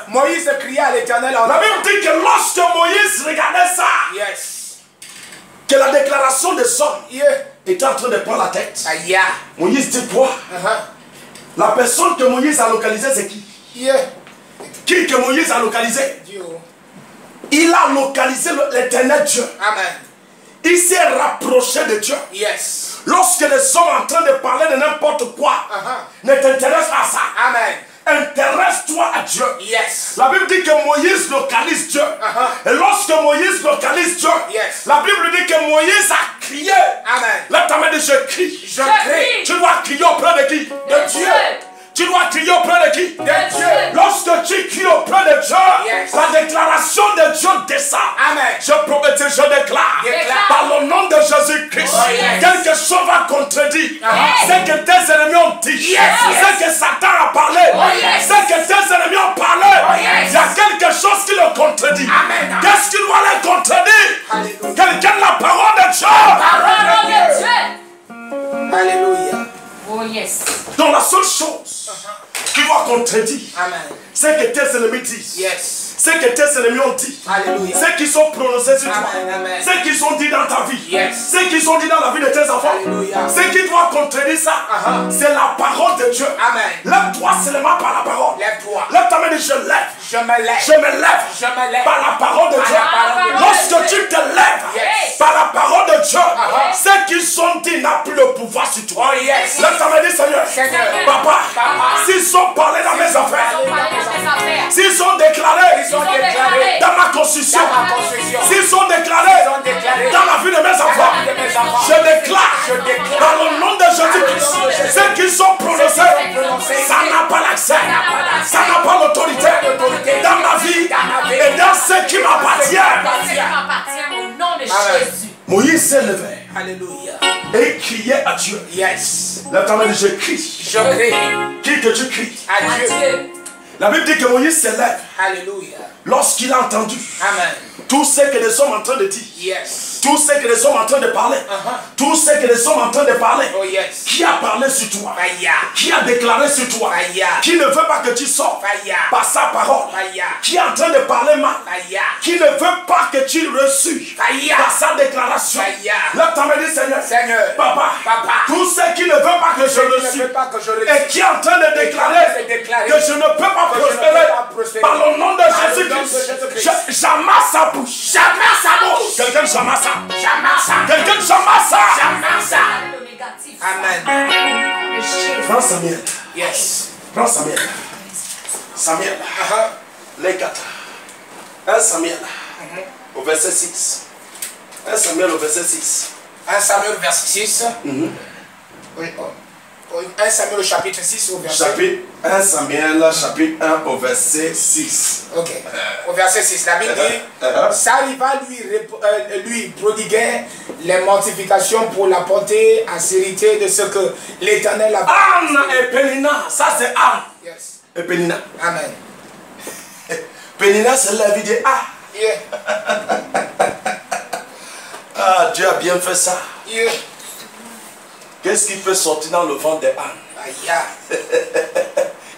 Moïse cria à l'Éternel en la Bible dit que lorsque Moïse regardait ça, que la déclaration des hommes était en train de prendre la tête, Moïse dit quoi? La personne que Moïse a localisée, c'est qui? Qui que Moïse a localisé? Dieu. Il a localisé l'Éternel Dieu. Amen. Il s'est rapproché de Dieu. Yes. Lorsque les hommes en train de parler de n'importe quoi, ne t'intéresse pas à ça. Amen. Intéresse-toi à Dieu. Yes. La Bible dit que Moïse localise Dieu. Et lorsque Moïse localise Dieu, la Bible dit que Moïse a crié. Amen. Là, ta main dit je crie. Je crie. Tu dois crier auprès de qui? De Dieu. Tu dois crier auprès de qui? De Dieu. Lorsque tu cries auprès de Dieu, la déclaration de Dieu descend. Amen. Je prophétise, je déclare, par le nom de Jésus-Christ, quelque chose va as contredit, ce que tes ennemis ont dit, ce que Satan a parlé, ce que tes ennemis ont parlé, il y a quelque chose qui le contredit. Qu'est-ce qui doit les contredire? Quelqu'un la parole de Dieu. Parole de Dieu. Alléluia. Oh yes. Donc la seule chose qui doit contredire, c'est que tes ennemis disent. Yes. Ce que tes ennemis ont dit, Alléluia. ce qu'ils sont prononcés sur toi, ce qu'ils ont dit dans ta vie, ce qu'ils ont dit dans la vie de tes enfants, ce qui doit contredire ça, c'est la parole de Dieu. Lève-toi seulement par la parole. Lève ta main et je lève. Je me lève par la parole de Dieu. Lorsque tu te lèves par la parole de Dieu, ce qu'ils ont dit n'a plus le pouvoir sur toi. Lève ta main et dis Seigneur, Papa, s'ils ont parlé dans mes affaires, s'ils ont déclaré dans ma constitution, s'ils sont déclarés dans la vie de mes enfants, je déclare dans le nom de Jésus-Christ, ceux qui sont prononcés, ça n'a pas l'accès, ça n'a pas l'autorité dans ma vie et dans ce qui m'appartient. Au nom de Jésus. Moïse s'est levé. Alléluia. Et criait à Dieu. Yes. Lève ta main et je crie. Je crie. Qui que tu cries? À Dieu. La Bible dit que Moïse se lève. Alléluia. Lorsqu'il a entendu tout ce que les hommes sont en train de dire, tout ce que les hommes sont en train de parler, tout ce que les hommes sont en train de parler, qui a parlé sur toi, qui a déclaré sur toi, qui ne veut pas que tu sortes par sa parole, qui est en train de parler mal, qui ne veut pas que tu reçues par sa déclaration. Lève ta main et dis Seigneur, Papa, tout ce qui ne veut pas que je reçue et qui est en train de déclarer que je ne peux pas prospérer par le nom de Jésus-Christ, j'amasse sa bouche. Quelqu'un j'amasse ça. Quelqu'un j'amasse ça. Amen. Prends Samuel. Yes. Prends Samuel. Samuel. Les 4. 1 Samuel. Au verset 6. 1 Samuel au verset 6. 1 Samuel verset 6. Oui. 1 Samuel au chapitre 6 au verset 1 Samuel chapitre 1 au verset 6. Ok. Au verset 6, la Bible dit ça arriva lui prodiguait les mortifications pour la portée à sérité de ce que l'Éternel a fait. Anne et Pénina, ça c'est Anne. Yes. Et Pénina. Amen. Pénina c'est la vie de Ah, Dieu a bien fait ça. Qu'est-ce qui peut sortir dans le ventre de Anne? Il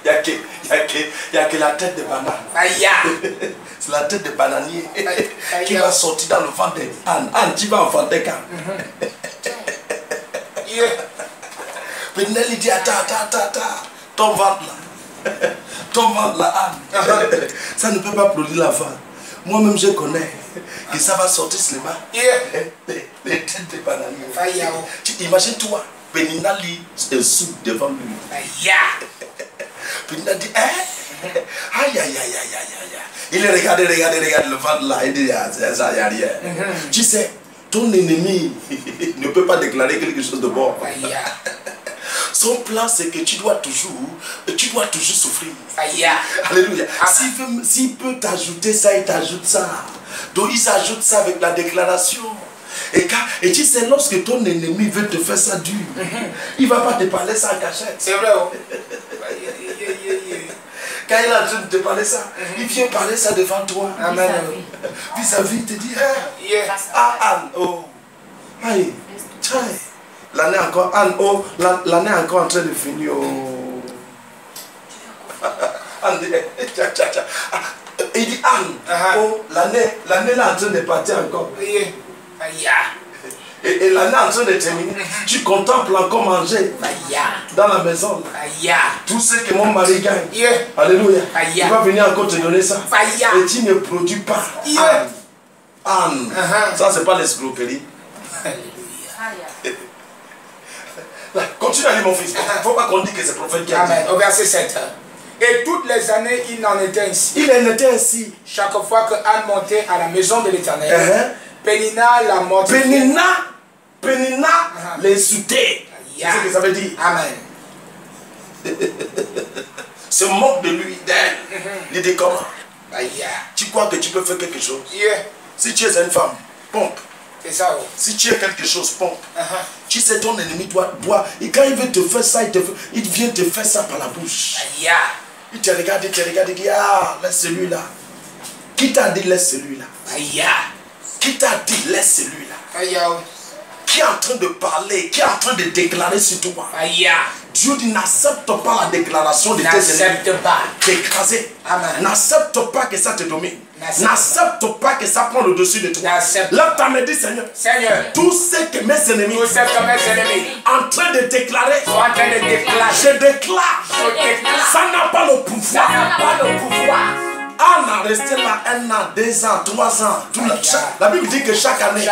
n'y a que la tête de banane. C'est la tête de bananier qui va sortir dans le ventre de Anne. Anne, tu vas enfanter quand? Pénina lui dit, attends, ton ventre là. Ton ventre là, Anne. Ça ne peut pas produire l'enfant. Moi-même je connais que ça va sortir seulement. Les têtes de bananier. Imagine-toi. Pénina lit un sou devant lui. Pénina dit, aïe. Il regarde le ventre là. Il dit, ça y a rien. Tu sais, ton ennemi ne peut pas déclarer quelque chose de bon. Son plan, c'est que tu dois toujours souffrir. Alléluia. S'il peut t'ajouter ça, il t'ajoute ça. Donc il s'ajoute ça avec la déclaration. Et tu sais, lorsque ton ennemi veut te faire ça dur, il ne va pas te parler ça en cachette. C'est vrai. Quand il est en train de te parler ça, il vient parler ça devant toi. Amen. Vis-à-vis, il te dit, Anne, oh, aïe, tiens, l'année encore, Anne, oh, l'année encore en train de finir, oh. Anne dit, il dit, Anne, oh, l'année là en train de partir encore. Et l'année en train de terminer, tu contemples encore manger dans la maison. Tout ce que mon mari gagne. Alléluia. Il va venir encore te donner ça. Et tu ne produis pas. Anne. Ça, c'est pas l'escroquerie. Continue à lire mon fils. Il ne faut pas qu'on dise que c'est le prophète qui a dit. Amen. Au verset 7. Et toutes les années, il en était ainsi. Il en était ainsi. Chaque fois que Anne montait à la maison de l'Éternel, Pénina la mortifiait. Pénina les soutait. C'est ce que ça veut dire. Amen. Se moque de lui, d'elle. Il dit comment? Tu crois que tu peux faire quelque chose? Si tu es une femme, pompe. C'est ça. Si tu es quelque chose, pompe. Tu sais, ton ennemi doit boire. Et quand il veut te faire ça, il vient te faire ça par la bouche. Il te regarde, il dit, ah, laisse celui-là. Qui t'a dit, laisse celui-là? Qui t'a dit, laisse celui-là? Qui est en train de parler, qui est en train de déclarer sur toi? Dieu dit, n'accepte pas la déclaration de tes ennemis. N'accepte pas. D'écraser. N'accepte pas que ça te domine. N'accepte pas que ça prend le dessus de toi. Là, tu as dit, Seigneur, tout ce que mes ennemis en train de déclarer, je déclare, ça n'a pas le pouvoir. On a resté là 1 an, 2 ans, 3 ans. La Bible dit que chaque année,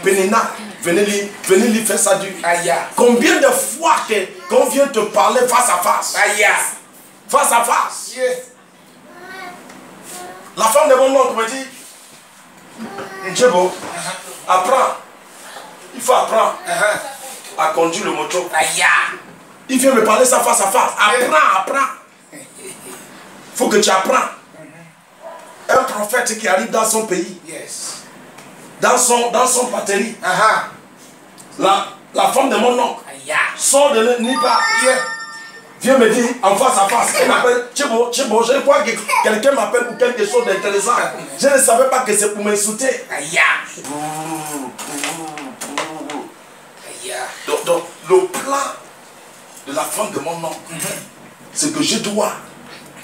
Pénina, venez lui faire ça du. Combien de fois qu'on vient te parler face à face? Face à face. La femme de mon oncle me dit, Djebo, apprends. Il faut apprendre à conduire le moto. Il vient me parler ça face à face. Apprends. Il faut que tu apprends. Un prophète qui arrive dans son pays, dans son patrie, la femme de mon oncle sort de nulle part. Viens me dire en face à face. Elle m'appelle Tchibo, je crois que quelqu'un m'appelle pour quelque chose d'intéressant. Je ne savais pas que c'est pour m'insulter. Donc, le plan de la femme de mon oncle, c'est que je dois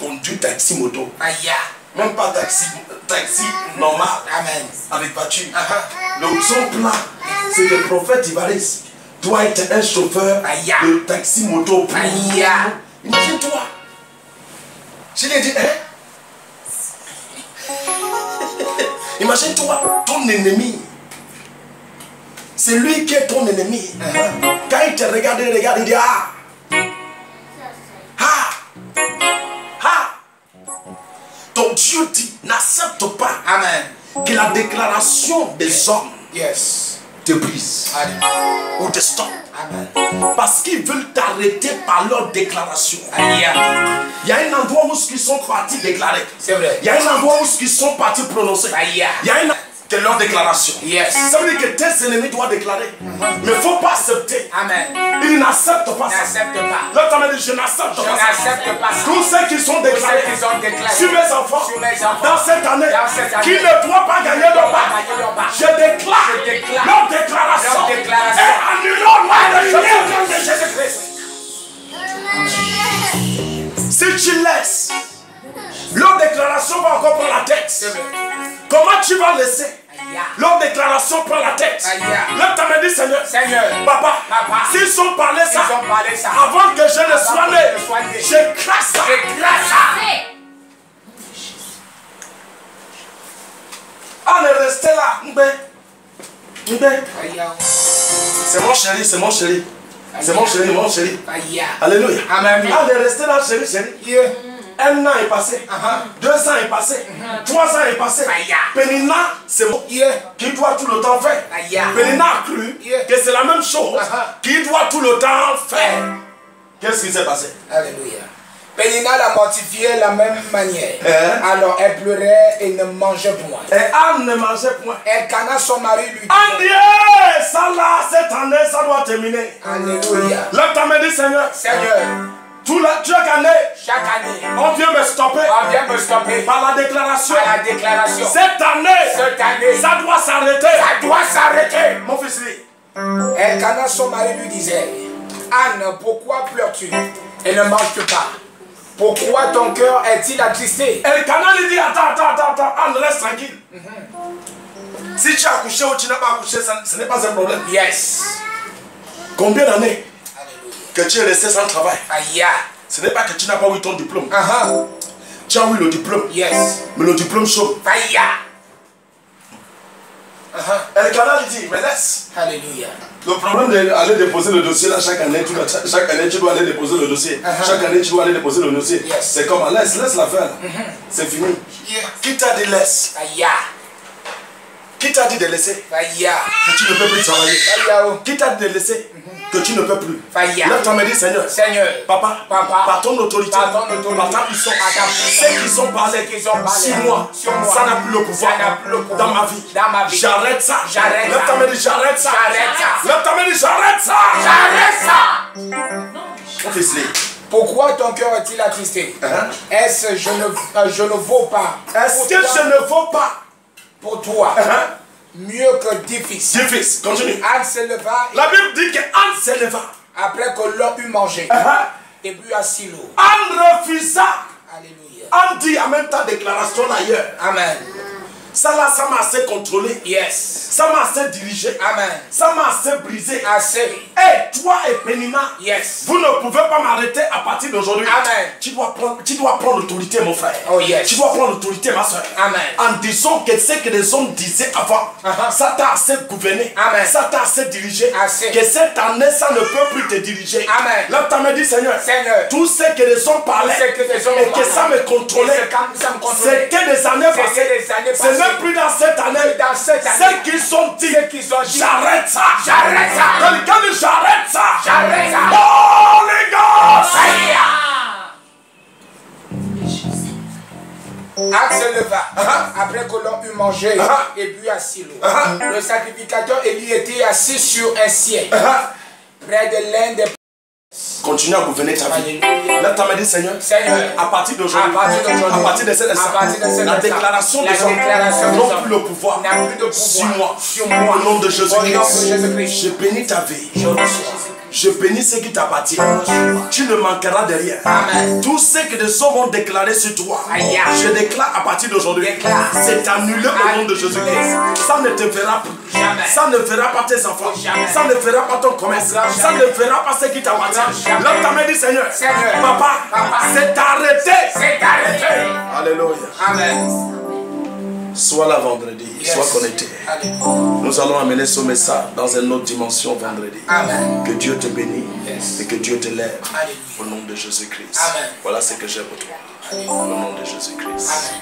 conduire taxi moto. Même pas taxi normal. Avec voiture. Donc son plan, c'est que le prophète Ivaris doit être un chauffeur de taxi moto. Imagine-toi. Je lui ai dit, imagine-toi, ton ennemi. C'est lui qui est ton ennemi. Quand il te regarde, il dit, donc Dieu dit, n'accepte pas que la déclaration des hommes te brise ou te stoppe. Parce qu'ils veulent t'arrêter par leur déclaration. Il y a un endroit où ils sont partis déclarer. C'est vrai. Il y a un endroit où ils sont partis prononcer. Il y a un de leur déclaration. Ça veut dire que tes ennemis doivent déclarer. Mais il ne faut pas accepter. Ils n'acceptent pas ça. L'autre m'a dit, je n'accepte pas ça. Tous ceux qui sont déclarés sur mes enfants dans cette année, qui ne doivent pas gagner de bas, je déclare leur déclaration et annule au nom de Jésus-Christ. Si tu laisses, leur déclaration va encore prendre la tête. Comment tu vas laisser? Leur déclaration prend la tête. Là, tu m'as dit, Seigneur, papa, s'ils sont parlé ça, avant que je ne sois né, j'écrase ça. On est resté là. C'est mon chéri, c'est mon chéri. C'est mon chéri, mon chéri. Alléluia. On est resté là, chéri. 1 an est passé, 2 ans est passé, 3 ans est passé. Pénina, c'est moi qui doit tout le temps faire. Pénina a cru que c'est la même chose qu'il doit tout le temps faire. Qu'est-ce qui s'est passé? Alléluia. Pénina l'a mortifié de la même manière. Alors elle pleurait et ne mangeait point. Et Anne ne mangeait point. Elkana, son mari, lui dit, ça là, cette année, ça doit terminer. Alléluia. Là, tu m'as dit, Seigneur. Chaque année, on vient me stopper par la déclaration. Cette année, ça doit s'arrêter. Mon fils dit. Elkana, son mari, lui disait, Anne, pourquoi pleures-tu et ne manges-tu pas? Pourquoi ton cœur est-il attristé? Elkana lui dit, attends, Anne, reste tranquille. Si tu as accouché ou tu n'as pas accouché, ce n'est pas un problème. Combien d'années que tu es resté sans travail? Ce n'est pas que tu n'as pas eu ton diplôme. Tu as eu le diplôme. Mais le diplôme chaud. Elkana lui dit, mais laisse. Alléluia. Le problème d'aller déposer le dossier là, chaque année, tu dois aller déposer le dossier. Chaque année, tu dois aller déposer le dossier. C'est comme, laisse l'affaire là. C'est fini. Qui t'a dit laisse? Qui t'a dit de laisser? Que tu ne peux plus travailler. Qui t'a dit de laisser? Que tu ne peux plus. Lève ta main et dis Seigneur, Papa, par ton autorité, par ta puissance, ceux qui sont parlés sur moi, ça n'a plus le pouvoir dans ma vie. J'arrête ça. Lève ta main et dis j'arrête ça. Lève ta main et dis j'arrête ça. Pourquoi ton cœur est-il attristé? Est-ce que je ne vaux pas? Est-ce que je ne vaux pas pour toi? Mieux que difficile. Difficile, continue. Anne se leva. La Bible dit que Anne se leva. Après que l'homme eut mangé et bu à Silo. Anne refusa. Alléluia. Anne dit en même temps déclaration ailleurs. Amen. Ça là, ça m'a assez contrôlé. Yes. Ça m'a assez dirigé. Amen. Ça m'a assez brisé. Assez. Et toi et Pénina, yes. Vous ne pouvez pas m'arrêter à partir d'aujourd'hui. Amen. Tu dois prendre l'autorité, mon frère. Oh yes. Tu dois prendre l'autorité, ma soeur. Amen. En disant que ce que les hommes disaient avant, ça t'a assez gouverné. Amen. Ça t'a assez dirigé. Assez. Que cette année, ça ne peut plus te diriger. Amen. Là, tu m'as dit, Seigneur, Seigneur, tout ce que les hommes parlaient et que ça me contrôlait, c'était des années passées. Ce n'est plus dans cette année. Ceux qui sont dit, j'arrête ça. J'arrête ça. Quelqu'un dit, j'arrête ça. J'arrête ça. Oh les gars. Anne se leva après que l'on eut mangé et bu à Silo. Le sacrificateur Élie était assis sur un siège près de l'un des... Continue à gouverner ta vie. Là, tu m'as dit, Seigneur, à partir d'aujourd'hui, à partir de cet instant, la déclaration des hommes n'ont plus le pouvoir sur moi. Au nom de Jésus-Christ, je bénis ta vie. Je bénis ce qui t'appartient. Tu ne manqueras de rien. Tout ce que les hommes ont déclaré sur toi, je déclare à partir d'aujourd'hui, c'est annulé au nom de Jésus-Christ. Ça ne te verra plus. Ça ne verra pas tes enfants. Ça ne verra pas ton commerce. Ça ne verra pas ce qui t'appartient. Là, tu m'as dit, Seigneur, Papa, c'est arrêté. C'est arrêté. Alléluia. Amen. Sois là vendredi, sois connecté. Nous allons amener ce message dans une autre dimension vendredi. Amen. Que Dieu te bénisse et que Dieu te lève au nom de Jésus-Christ. Voilà ce que j'ai pour toi. Au nom de Jésus-Christ.